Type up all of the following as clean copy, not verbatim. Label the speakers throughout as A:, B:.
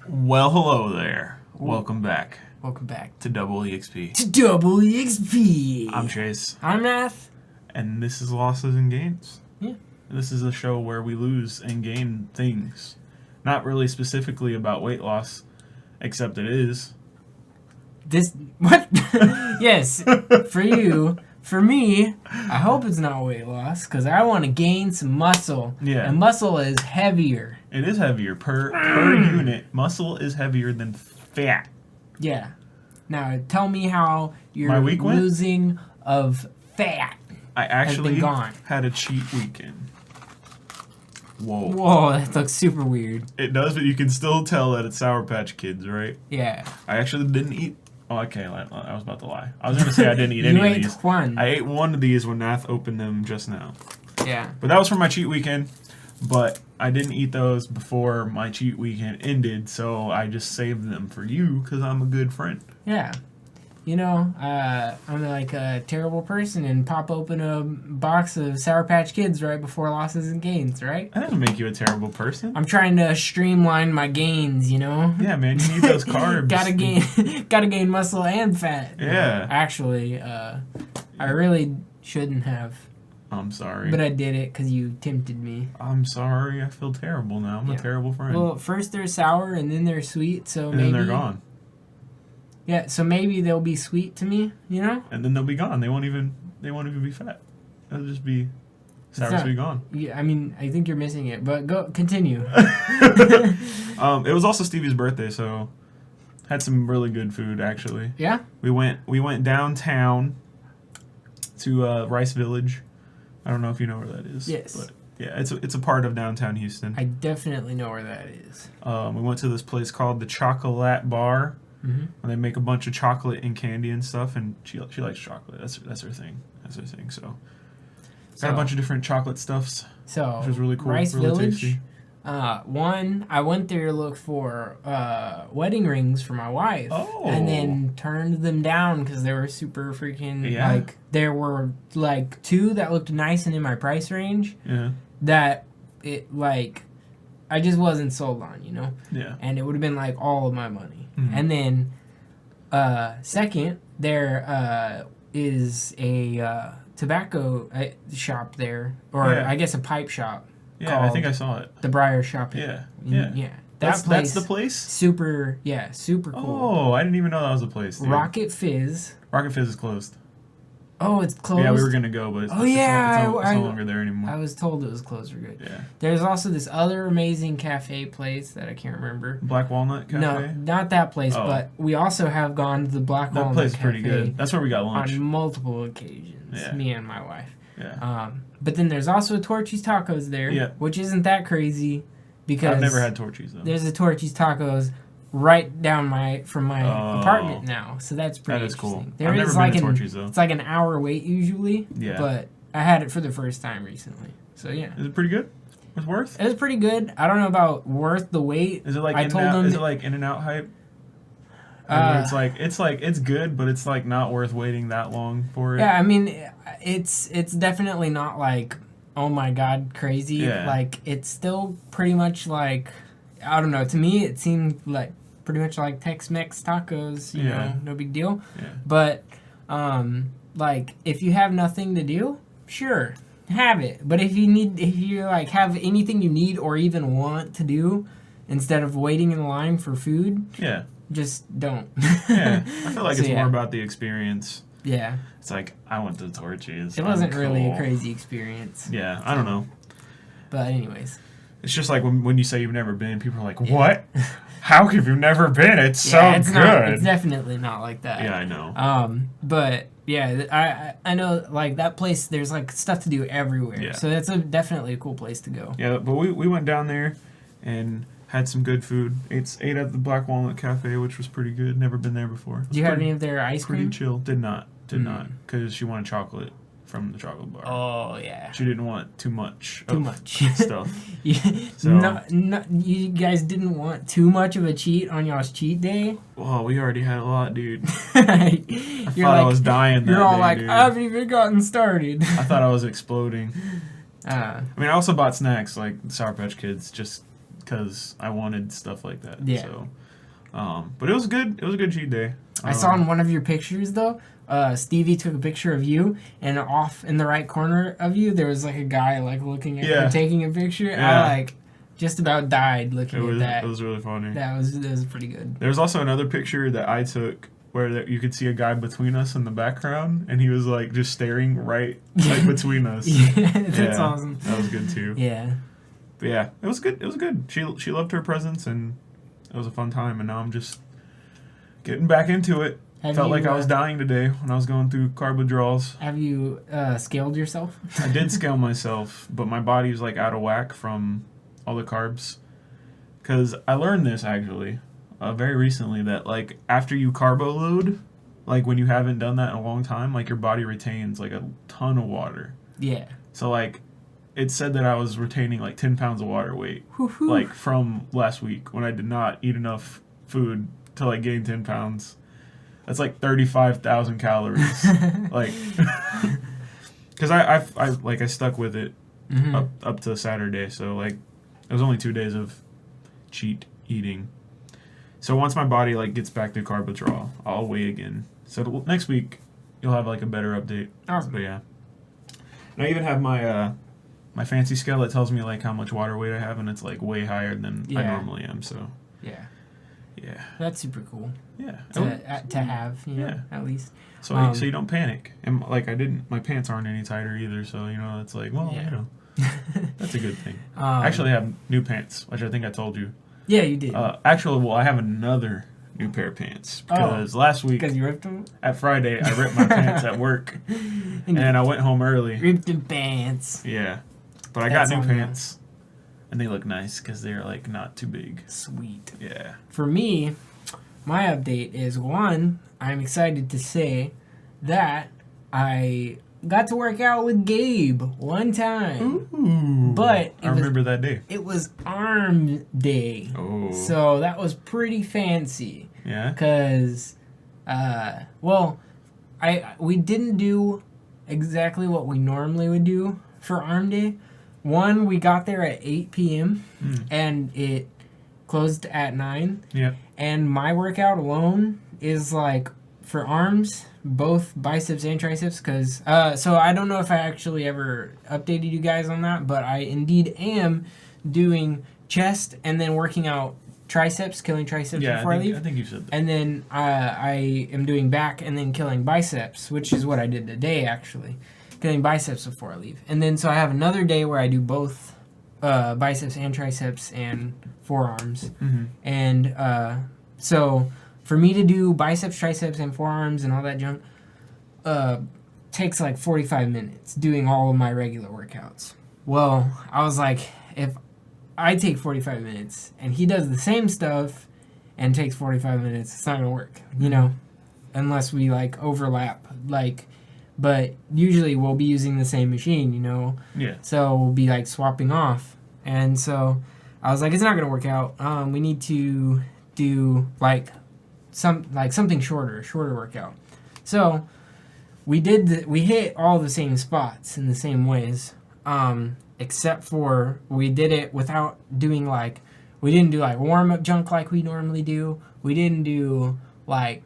A: Well, hello there. Welcome back
B: Welcome back
A: to Double EXP.
B: to Double EXP.
A: I'm Chase,
B: I'm Nath.
A: and this is Losses and Gains.
B: Yeah.
A: This is a show where we lose and gain things. Not really specifically about weight loss, except it is.
B: What? Yes, for you. For me, I hope it's not weight loss, because I want to gain some muscle.
A: Yeah.
B: And muscle is heavier.
A: It is heavier per unit. Muscle is heavier than fat.
B: Yeah. Now, tell me how
A: My
B: you're
A: week went?
B: losing of fat.
A: I actually
B: gone.
A: had a cheat weekend. Whoa.
B: Whoa, that looks super weird.
A: It does, but you can still tell that it's Sour Patch Kids, right?
B: Yeah.
A: I actually didn't eat. Oh, okay, I was about to lie. I was going to say I didn't eat any
B: You
A: of
B: ate
A: these.
B: one.
A: I ate one of these when Nath opened them just now.
B: Yeah.
A: But that was for my cheat weekend. But I didn't eat those before my cheat weekend ended, so I just saved them for you because I'm a good friend.
B: Yeah. You know, I'm like a terrible person and pop open a box of Sour Patch Kids right before Losses and Gains, right?
A: That doesn't make you a terrible person.
B: I'm trying to streamline my gains, you know?
A: Yeah, man, you need those carbs.
B: gotta gain muscle and fat.
A: Yeah.
B: Actually, I really shouldn't have,
A: I'm sorry.
B: but I did it because you tempted me.
A: I'm sorry. I feel terrible now. I'm a terrible friend.
B: Well, first they're sour and then they're sweet, so
A: and
B: maybe...
A: then they're gone.
B: Yeah, so maybe they'll be sweet to me, you know?
A: And then they'll be gone. They won't even be fat. It'll just be sour sweet gone.
B: Yeah, I mean, I think you're missing it, but continue.
A: It was also Stevie's birthday, so had some really good food actually.
B: Yeah?
A: We went downtown to Rice Village. I don't know if you know where that is.
B: Yes.
A: But yeah, it's a part of downtown Houston.
B: I definitely know where that is.
A: We went to this place called the Chocolate Bar.
B: Mm-hmm.
A: And they make a bunch of chocolate and candy and stuff, and she likes chocolate. That's her thing. That's her thing. So got a bunch of different chocolate stuffs, which was really cool.
B: Rice
A: really
B: Village.
A: tasty.
B: I went there to look for wedding rings for my wife,
A: Oh.
B: and then turned them down because they were super freaking like. There were like two that looked nice and in my price range.
A: Yeah.
B: That it like, I just wasn't sold on, you know.
A: Yeah.
B: And it would have been like all of my money.
A: Mhm.
B: And then, second, there is a tobacco shop there, or
A: Yeah.
B: I guess a pipe shop.
A: Yeah, I think I saw it.
B: The Briar Shop.
A: Yeah.
B: Yeah.
A: That's the place?
B: Super cool.
A: Oh, I didn't even know that was a place, dude.
B: Rocket Fizz.
A: Rocket Fizz is closed.
B: Oh, it's closed?
A: Yeah, we were going to go, but it's no longer there anymore.
B: I was told it was closed for good.
A: Yeah.
B: There's also this other amazing cafe place that I can't remember.
A: Black Walnut Cafe?
B: No, not that place, but we also have gone to the Black Walnut Cafe.
A: That place is pretty good. That's where we got lunch.
B: On multiple occasions,
A: Yeah.
B: me and my wife.
A: Yeah.
B: But then there's also Torchy's Tacos there, which isn't that crazy because
A: I've never had Torchy's, though.
B: There's a Torchy's Tacos right down from my apartment now, so that's pretty
A: That is
B: interesting.
A: cool. I've never been to Torchy's, though.
B: It's like an hour wait usually,
A: Yeah.
B: but I had it for the first time recently, so yeah.
A: Is it pretty good? It's worth?
B: It was pretty good. I don't know about worth the wait.
A: Is it like In-N-Out hype? It's good, but it's like not worth waiting that long for it.
B: Yeah, I mean, it's definitely not like, oh my god, crazy.
A: Yeah.
B: Like, it's still pretty much like, I don't know. To me, it seemed like pretty much like Tex-Mex tacos. You know, no big deal.
A: Yeah.
B: But like, if you have nothing to do, sure, have it. But if you like have anything you need or even want to do, instead of waiting in line for food, just don't.
A: Yeah, I feel like it's more about the experience.
B: Yeah.
A: It's like, I went to Torchy's.
B: It wasn't really a crazy experience.
A: Yeah, I don't know.
B: But anyways.
A: It's just like when you say you've never been, people are like, what? How have you never been? It's so good.
B: It's definitely not like that.
A: Yeah, I know.
B: But yeah, I know like that place. There's like stuff to do everywhere.
A: Yeah.
B: So that's definitely a cool place to go.
A: Yeah, but we went down there and had some good food. Ate at the Black Walnut Cafe, which was pretty good. Never been there before.
B: Did you have any of their ice cream?
A: Pretty chill. Did not, because she wanted chocolate from the chocolate bar.
B: Oh yeah.
A: She didn't want too much stuff.
B: So you guys didn't want too much of a cheat on y'all's cheat day.
A: Well, we already had a lot, dude.
B: I
A: thought I was dying.
B: You're all
A: day,
B: like,
A: dude.
B: I haven't even gotten started.
A: I thought I was exploding. I mean, I also bought snacks like Sour Patch Kids just because I wanted stuff like that.
B: Yeah.
A: So, but it was good. It was a good cheat day.
B: I saw in one of your pictures though. Stevie took a picture of you, and off in the right corner of you, there was like a guy like looking at you taking a picture.
A: Yeah.
B: I like just about died looking at that.
A: It was really funny.
B: That was pretty good.
A: There's also another picture that I took where you could see a guy between us in the background, and he was like just staring right like between us.
B: Yeah, that's awesome.
A: That was good too.
B: Yeah.
A: But yeah, it was good. It was good. She loved her presents, and it was a fun time. And now I'm just getting back into it. Felt like I was dying today when I was going through carb withdrawals.
B: Have you scaled yourself?
A: I did scale myself, but my body was like out of whack from all the carbs. Because I learned this actually very recently that like after you carbo load, like when you haven't done that in a long time, like your body retains like a ton of water.
B: Yeah.
A: So like it said that I was retaining like 10 pounds of water weight
B: Woo-hoo.
A: like from last week when I did not eat enough food to like gain 10 pounds. That's like 35,000 calories. Like, because I stuck with it up to Saturday. So like, it was only 2 days of cheat eating. So once my body like gets back to carb withdrawal, I'll weigh again. So next week you'll have like a better update.
B: Awesome.
A: But yeah, and I even have my my fancy scale that tells me like how much water weight I have, and it's like way higher than I normally am. So
B: yeah.
A: Yeah.
B: That's super cool.
A: Yeah.
B: To have, you know, at least.
A: So so you don't panic. And like my pants aren't any tighter either, so you know, it's like, well, you know. That's a good thing. Actually I have new pants, which I think I told you.
B: Yeah, you did.
A: Actually, well, I have another new pair of pants because last week
B: because you ripped them?
A: At Friday, I ripped my pants at work. And I went home early.
B: Ripped the pants.
A: Yeah. But I got new pants. And they look nice because they're, like, not too big.
B: Sweet.
A: Yeah.
B: For me, my update is, one, I'm excited to say that I got to work out with Gabe one time.
A: Ooh.
B: But
A: I remember that day.
B: It was arm day.
A: Oh.
B: So that was pretty fancy.
A: Yeah?
B: Because, we didn't do exactly what we normally would do for arm day. One, we got there at 8 p.m. And it closed at 9.
A: Yeah.
B: And my workout alone is like for arms, both biceps and triceps. Because so I don't know if I actually ever updated you guys on that, but I indeed am doing chest and then working out triceps, killing triceps before I leave.
A: I think you said that.
B: And then I am doing back and then killing biceps, which is what I did today actually. Killing biceps before I leave. And then so I have another day where I do both biceps and triceps and forearms.
A: Mm-hmm.
B: And so for me to do biceps, triceps, and forearms and all that junk takes like 45 minutes doing all of my regular workouts. Well, I was like, if I take 45 minutes and he does the same stuff and takes 45 minutes, it's not going to work, you know, unless we like overlap, like... But usually we'll be using the same machine, you know?
A: Yeah.
B: So we'll be, like, swapping off. And so I was like, it's not going to work out. We need to do, something shorter workout. So we hit all the same spots in the same ways, except for we did it without doing, we didn't do, warm-up junk like we normally do. We didn't do, I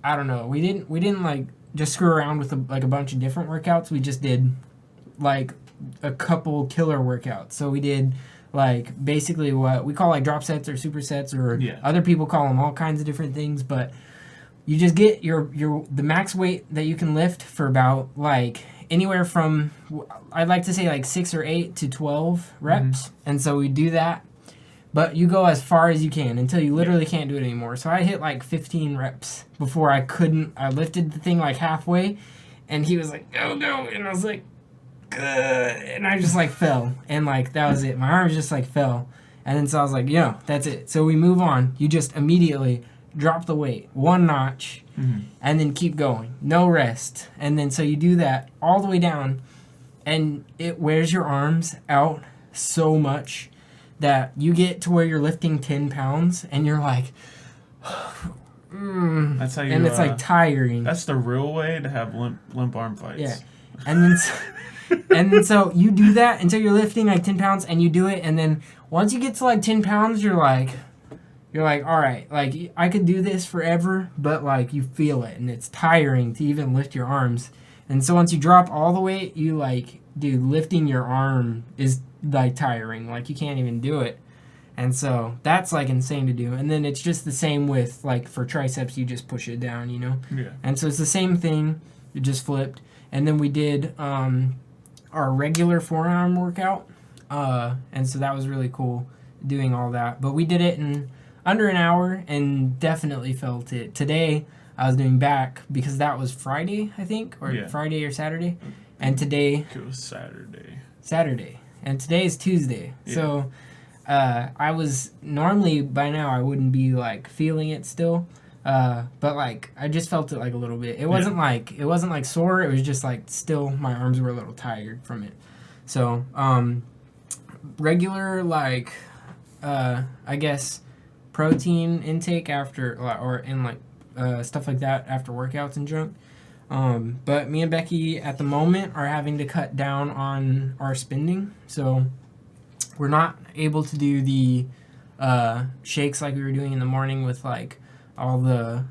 B: don't know. We didn't just screw around with a bunch of different workouts. We just did a couple killer workouts. So we did basically what we call drop sets or supersets, or other people call them all kinds of different things. But you just get the max weight that you can lift for about anywhere from, I'd like to say 6 or 8 to 12 reps. And so we do that. But you go as far as you can until you literally can't do it anymore. So I hit 15 reps before I couldn't. I lifted the thing halfway, and he was like, go. And I was like, good. And I just fell. And that was it. My arms just fell. And then so I was like, that's it. So we move on. You just immediately drop the weight one notch and then keep going. No rest. And then so you do that all the way down, and it wears your arms out so much that you get to where you're lifting 10 pounds and you're like,
A: That's how you.
B: And it's tiring.
A: That's the real way to have limp arm fights.
B: Yeah, and then And then so you do that until you're lifting like 10 pounds, and you do it, and then once you get to like 10 pounds, you're like, all right, like I could do this forever, but like you feel it, and it's tiring to even lift your arms. And so once you drop all the weight, you like, dude, lifting your arm is like tiring, like you can't even do it. And so that's like insane to do. And then it's just the same with like for triceps, you just push it down, you know?
A: Yeah.
B: And so it's the same thing, it just flipped. And then we did our regular forearm workout. And so that was really cool doing all that. But we did it in under an hour and definitely felt it. Today I was doing back because that was Friday, I think, or Friday or Saturday. And today...
A: It was Saturday.
B: Saturday. And today is Tuesday.
A: Yeah.
B: So... I was normally by now I wouldn't be like feeling it still, but like I just felt it like a little bit. It wasn't like sore. It was just like still my arms were a little tired from it. So regular like I guess protein intake after or in like stuff like that after workouts and junk. But me and Becky at the moment are having to cut down on our spending, so. We're not able to do the shakes like we were doing in the morning with like all the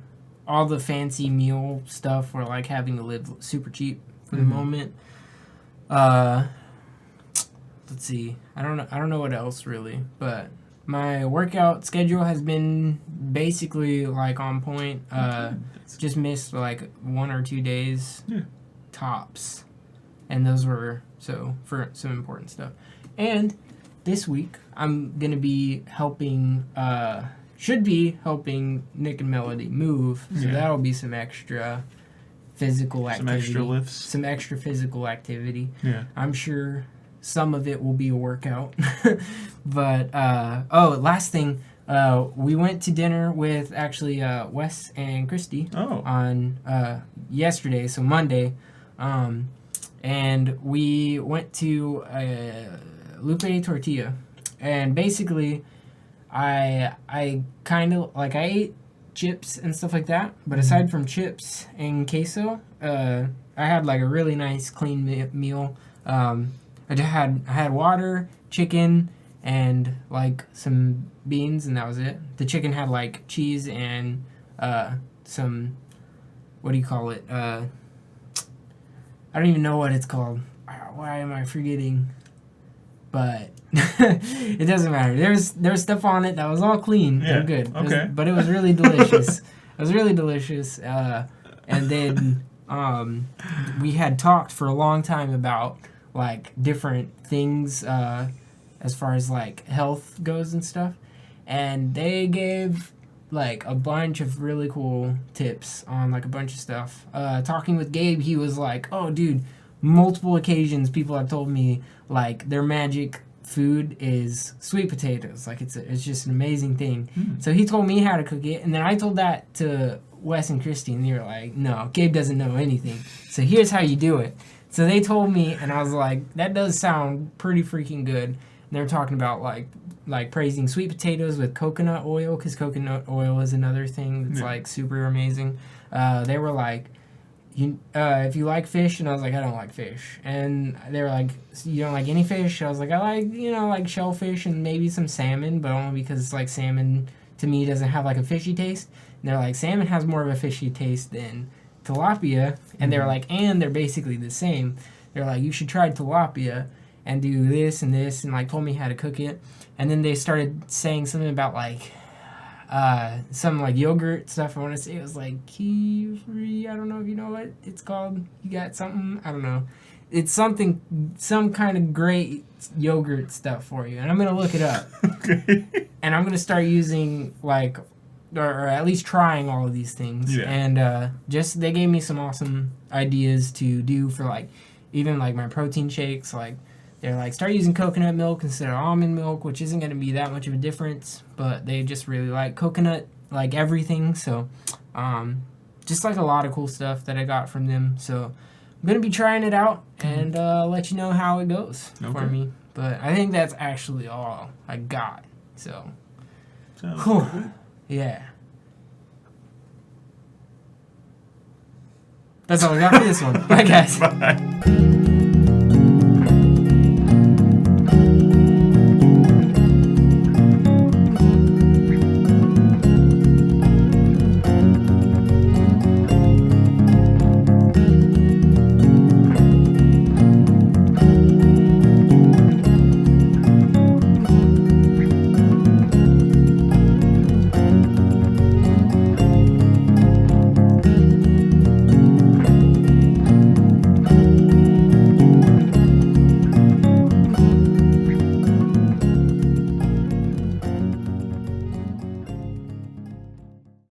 B: fancy meal stuff. We're like having to live super cheap for the moment. Let's see. I don't know what else really, but my workout schedule has been basically like on point. Just missed like 1 or 2 days tops, and those were so for some important stuff. And this week, I'm going to be helping, should be helping Nick and Melody move. So that'll be some extra physical activity.
A: Some extra lifts.
B: Some extra physical activity.
A: Yeah.
B: I'm sure some of it will be a workout. But, last thing, we went to dinner with actually Wes and Christy on yesterday, so Monday. And we went to... Lupe Tortilla, and basically I kind of like I ate chips and stuff like that, but aside from chips and queso, I had like a really nice clean meal. I had water, chicken, and like some beans, and that was it. The chicken had like cheese and some, what do you call it, I don't even know what it's called. Why am I forgetting? But it doesn't matter. There's stuff on it that was all clean and good.
A: Okay.
B: But it was really delicious. And then we had talked for a long time about like different things as far as like health goes and stuff. And they gave like a bunch of really cool tips on like a bunch of stuff. Talking with Gabe, he was like, "Oh, dude, multiple occasions people have told me like their magic food is sweet potatoes. Like it's just an amazing thing." So he told me how to cook it, and then I told that to Wes and Christy, and they were like, "No, Gabe doesn't know anything. So here's how you do it." So they told me, and I was like, "That does sound pretty freaking good." And they were talking about like praising sweet potatoes with coconut oil, because coconut oil is another thing that's like super amazing. They were like, if you like fish, and I was like, I don't like fish. And they were like, you don't like any fish? I was like, I like, like shellfish and maybe some salmon, but only because like salmon to me doesn't have like a fishy taste. And they're like, salmon has more of a fishy taste than tilapia. And they're like, and they're basically the same. They're like, you should try tilapia and do this, and like told me how to cook it. And then they started saying something about like some like yogurt stuff. I want to say it was like kefir. I don't know if you know what it's called. You got something? I don't know. It's some kind of great yogurt stuff for you, and I'm gonna look it up.
A: Okay.
B: And I'm gonna start using like, or at least trying all of these things.
A: Yeah.
B: And just they gave me some awesome ideas to do for like even like my protein shakes. Like they're like, start using coconut milk instead of almond milk, which isn't gonna be that much of a difference, but they just really like coconut like everything. So just like a lot of cool stuff that I got from them. So I'm going to be trying it out and let you know how it goes for me. But I think that's actually all I got. So, yeah. That's all I got for this one. Bye, guys.
A: Bye.